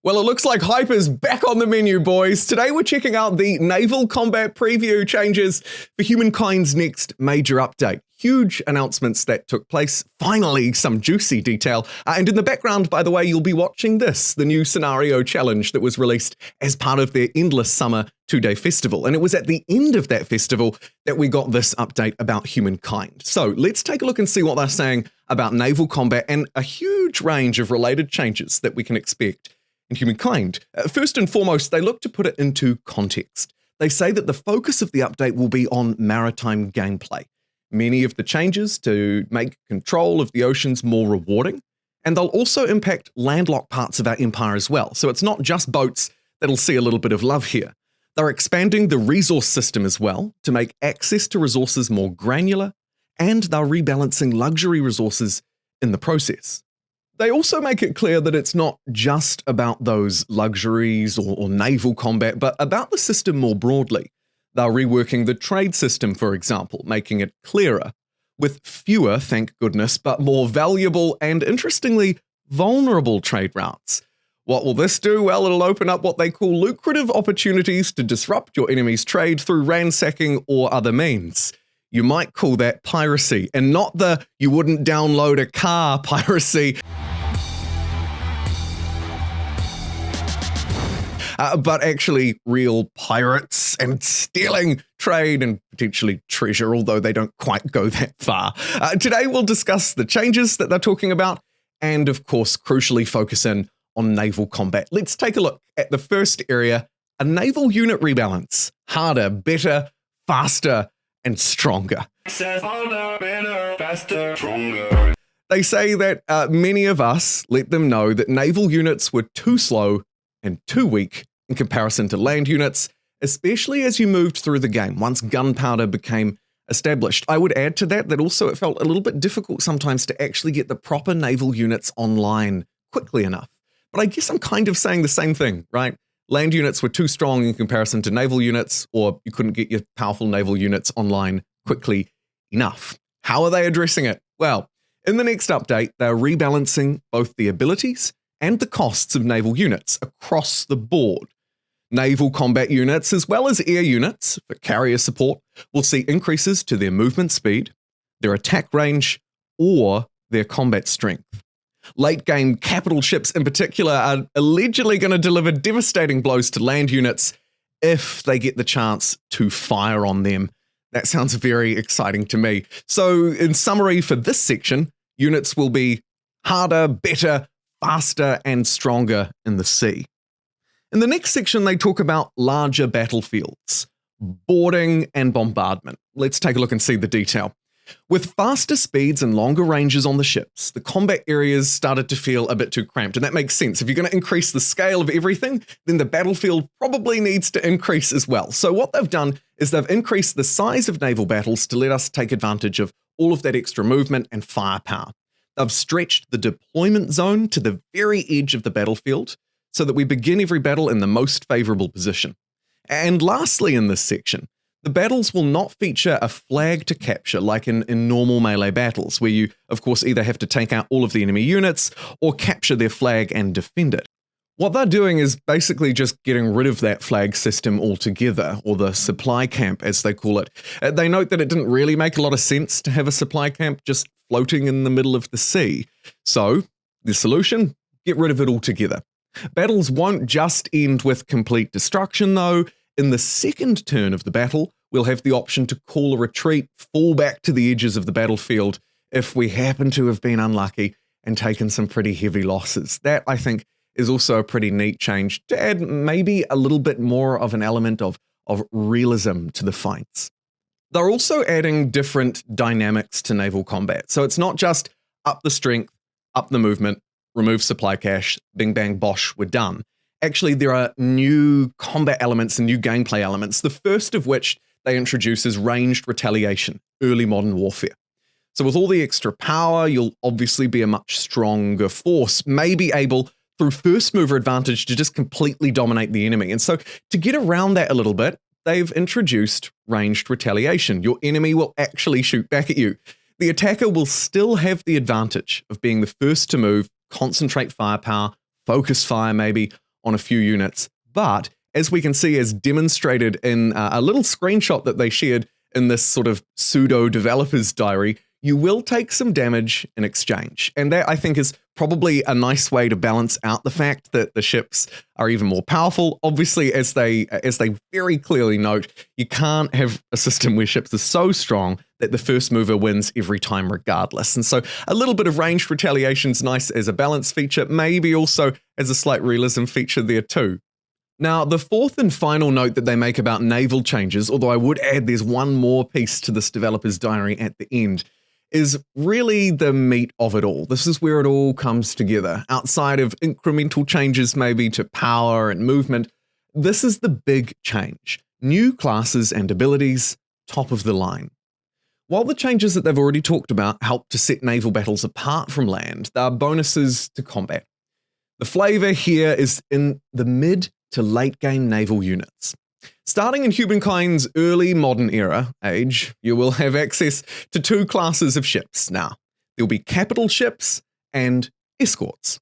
Well, it looks like hype is back on the menu, boys. Today we're checking out the Naval Combat Preview changes for Humankind's next major update. Huge announcements that took place. Finally, some juicy detail. And in the background, by the way, you'll be watching this, the new scenario challenge that was released as part of their Endless Summer 2-day festival. And it was at the end of that festival that we got this update about Humankind. So let's take a look and see what they're saying about naval combat and a huge range of related changes that we can expect in Humankind. First and foremost, they look to put it into context. They say that the focus of the update will be on maritime gameplay. Many of the changes to make control of the oceans more rewarding, and they'll also impact landlocked parts of our empire as well. So it's not just boats that'll see a little bit of love here. They're expanding the resource system as well to make access to resources more granular, and they're rebalancing luxury resources in the process. They also make it clear that it's not just about those luxuries or naval combat, but about the system more broadly. They're reworking the trade system, for example, making it clearer, with fewer, thank goodness, but more valuable and, interestingly, vulnerable trade routes. What will this do? Well, it'll open up what they call lucrative opportunities to disrupt your enemy's trade through ransacking or other means. You might call that piracy, and not the you wouldn't download a car piracy. But actually real pirates and stealing trade and potentially treasure, although they don't quite go that far. Today we'll discuss the changes that they're talking about and, of course, crucially focus in on naval combat. Let's take a look at the first area, a naval unit rebalance. Harder, better, faster, and stronger. Harder, better, faster, stronger. They say that many of us let them know that naval units were too slow and too weak in comparison to land units, especially as you moved through the game, once gunpowder became established. I would add to that also it felt a little bit difficult sometimes to actually get the proper naval units online quickly enough. But I guess I'm kind of saying the same thing, right? Land units were too strong in comparison to naval units, or you couldn't get your powerful naval units online quickly enough. How are they addressing it? Well, in the next update, they're rebalancing both the abilities and the costs of naval units across the board. Naval combat units, as well as air units for carrier support, will see increases to their movement speed, their attack range, or their combat strength. Late-game capital ships in particular are allegedly going to deliver devastating blows to land units if they get the chance to fire on them. That sounds very exciting to me. So, in summary for this section, units will be harder, better, faster, and stronger in the sea. In the next section, they talk about larger battlefields, boarding and bombardment. Let's take a look and see the detail. With faster speeds and longer ranges on the ships, the combat areas started to feel a bit too cramped, and that makes sense. If you're going to increase the scale of everything, then the battlefield probably needs to increase as well. So what they've done is they've increased the size of naval battles to let us take advantage of all of that extra movement and firepower. They've stretched the deployment zone to the very edge of the battlefield so that we begin every battle in the most favorable position. And lastly in this section, the battles will not feature a flag to capture like in normal melee battles, where you, of course, either have to take out all of the enemy units or capture their flag and defend it. What they're doing is basically just getting rid of that flag system altogether, or the supply camp as they call it. They note that it didn't really make a lot of sense to have a supply camp just floating in the middle of the sea. So, the solution? Get rid of it altogether. Battles won't just end with complete destruction though. In the second turn of the battle, we'll have the option to call a retreat, fall back to the edges of the battlefield if we happen to have been unlucky and taken some pretty heavy losses. That, I think, is also a pretty neat change to add maybe a little bit more of an element of realism to the fights. They're also adding different dynamics to naval combat. So it's not just up the strength, up the movement, remove supply cache, bing bang bosh, we're done. Actually, there are new combat elements and new gameplay elements, the first of which they introduce is ranged retaliation, early modern warfare. So with all the extra power, you'll obviously be a much stronger force, maybe able, through first mover advantage, to just completely dominate the enemy. And so to get around that a little bit, they've introduced ranged retaliation. Your enemy will actually shoot back at you. The attacker will still have the advantage of being the first to move, concentrate firepower, focus fire maybe, on a few units, but as we can see, as demonstrated in a little screenshot that they shared in this sort of pseudo developer's diary, you will take some damage in exchange. And that, I think, is probably a nice way to balance out the fact that the ships are even more powerful. Obviously, as they very clearly note, you can't have a system where ships are so strong that the first mover wins every time regardless. And so a little bit of ranged retaliation is nice as a balance feature, maybe also as a slight realism feature there too. Now, the fourth and final note that they make about naval changes, although I would add there's one more piece to this developer's diary at the end, is really the meat of it all. This is where it all comes together. Outside of incremental changes maybe to power and movement, this is the big change. New classes and abilities, top of the line. While the changes that they've already talked about help to set naval battles apart from land, there are bonuses to combat. The flavor here is in the mid to late game naval units. Starting in Humankind's early modern era age, you will have access to two classes of ships now. There will be Capital Ships and Escorts.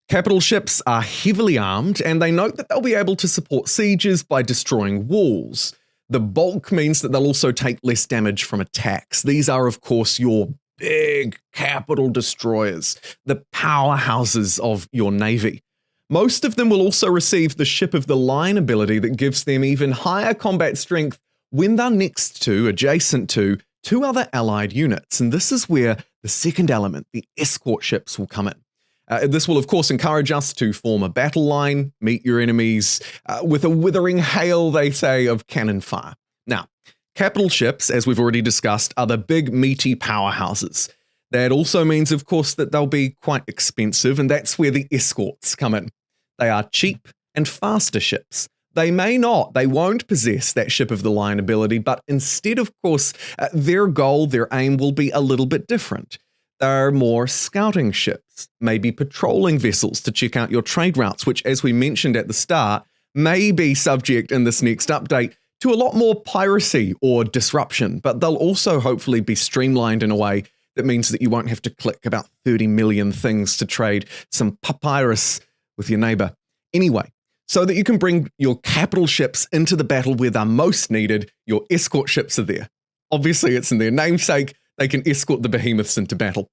Capital Ships are heavily armed, and they note that they'll be able to support sieges by destroying walls. The bulk means that they'll also take less damage from attacks. These are, of course, your big capital destroyers, the powerhouses of your navy. Most of them will also receive the Ship of the Line ability that gives them even higher combat strength when they're next to, adjacent to, two other allied units. And this is where the second element, the escort ships, will come in. This will, of course, encourage us to form a battle line, meet your enemies with a withering hail, they say, of cannon fire. Now, capital ships, as we've already discussed, are the big, meaty powerhouses. That also means, of course, that they'll be quite expensive, and that's where the escorts come in. They are cheap and faster ships. They won't possess that Ship of the Line ability, but instead, of course, their goal, their aim will be a little bit different. They're more scouting ships, maybe patrolling vessels to check out your trade routes, which, as we mentioned at the start, may be subject in this next update to a lot more piracy or disruption, but they'll also hopefully be streamlined in a way that means that you won't have to click about 30 million things to trade some papyrus with your neighbor. Anyway, so that you can bring your capital ships into the battle where they're most needed, your escort ships are there. Obviously, it's in their namesake. They can escort the behemoths into battle.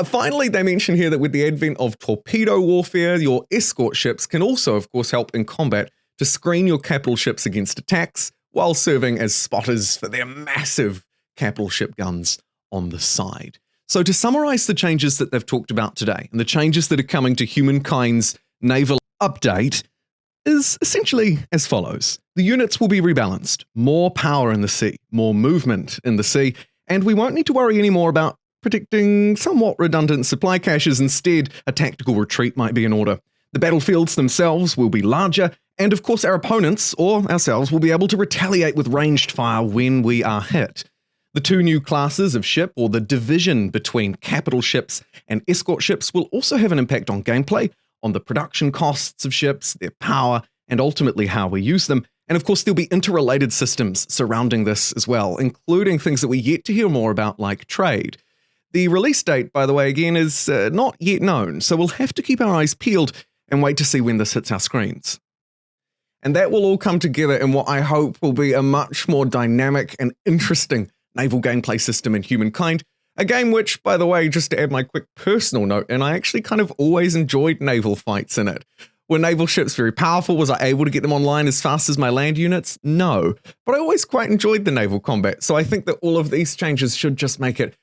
Finally, they mention here that with the advent of torpedo warfare, your escort ships can also, of course, help in combat to screen your capital ships against attacks while serving as spotters for their massive capital ship guns on the side. So to summarize the changes that they've talked about today and the changes that are coming to Humankind's naval update is essentially as follows. The units will be rebalanced, more power in the sea, more movement in the sea, and we won't need to worry anymore about predicting somewhat redundant supply caches. Instead, a tactical retreat might be in order. The battlefields themselves will be larger, and of course our opponents, or ourselves, will be able to retaliate with ranged fire when we are hit. The two new classes of ship, or the division between capital ships and escort ships, will also have an impact on gameplay, on the production costs of ships, their power, and ultimately how we use them. And of course, there'll be interrelated systems surrounding this as well, including things that we yet to hear more about, like trade. The release date, by the way, again, is not yet known, so we'll have to keep our eyes peeled and wait to see when this hits our screens. And that will all come together in what I hope will be a much more dynamic and interesting naval gameplay system in Humankind. A game which, by the way, just to add my quick personal note, and I actually kind of always enjoyed naval fights in it. Were naval ships very powerful? Was I able to get them online as fast as my land units? No. But I always quite enjoyed the naval combat, so I think that all of these changes should just make it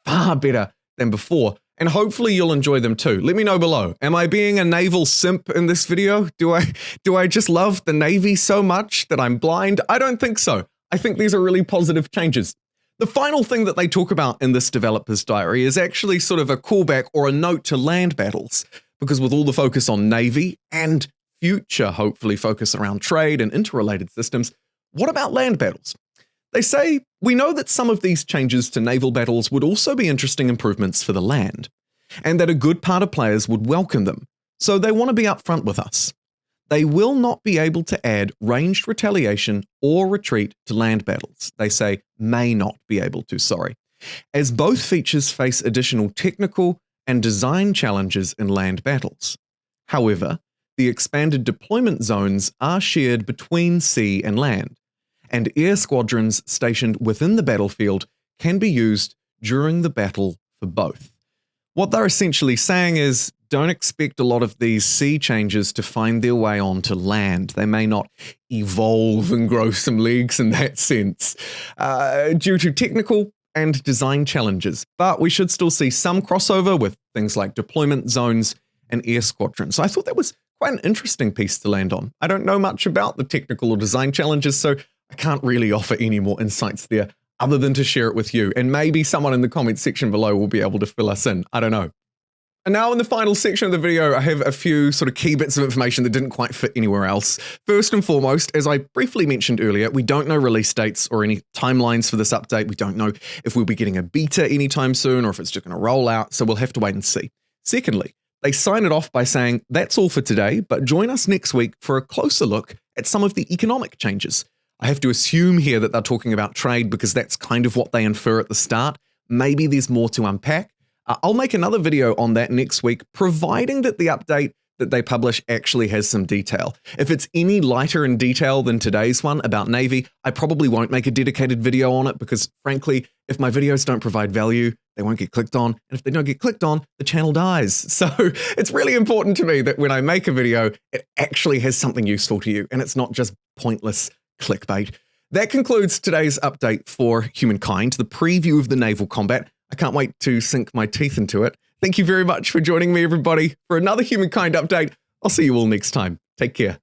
far better than before. And hopefully you'll enjoy them too. Let me know below. Am I being a naval simp in this video? Do I just love the Navy so much that I'm blind? I don't think so. I think these are really positive changes. The final thing that they talk about in this developer's diary is actually sort of a callback or a note to land battles, because with all the focus on Navy and future, hopefully, focus around trade and interrelated systems, what about land battles? They say, we know that some of these changes to naval battles would also be interesting improvements for the land, and that a good part of players would welcome them, so they want to be upfront with us. They will not be able to add ranged retaliation or retreat to land battles. They say may not be able to, sorry, as both features face additional technical and design challenges in land battles. However, the expanded deployment zones are shared between sea and land, and air squadrons stationed within the battlefield can be used during the battle for both. What they're essentially saying is, don't expect a lot of these sea changes to find their way onto land. They may not evolve and grow some legs in that sense, due to technical and design challenges. But we should still see some crossover with things like deployment zones and air squadrons. So I thought that was quite an interesting piece to land on. I don't know much about the technical or design challenges, so I can't really offer any more insights there other than to share it with you. And maybe someone in the comments section below will be able to fill us in. I don't know. And now in the final section of the video, I have a few sort of key bits of information that didn't quite fit anywhere else. First and foremost, as I briefly mentioned earlier, we don't know release dates or any timelines for this update. We don't know if we'll be getting a beta anytime soon or if it's just going to roll out, so we'll have to wait and see. Secondly, they sign it off by saying, that's all for today, but join us next week for a closer look at some of the economic changes. I have to assume here that they're talking about trade because that's kind of what they infer at the start. Maybe there's more to unpack. I'll make another video on that next week, providing that the update that they publish actually has some detail. If it's any lighter in detail than today's one about Navy, I probably won't make a dedicated video on it because, frankly, if my videos don't provide value, they won't get clicked on. And if they don't get clicked on, the channel dies. So it's really important to me that when I make a video, it actually has something useful to you and it's not just pointless clickbait. That concludes today's update for Humankind, the preview of the naval combat. I can't wait to sink my teeth into it. Thank you very much for joining me, everybody, for another Humankind update. I'll see you all next time. Take care.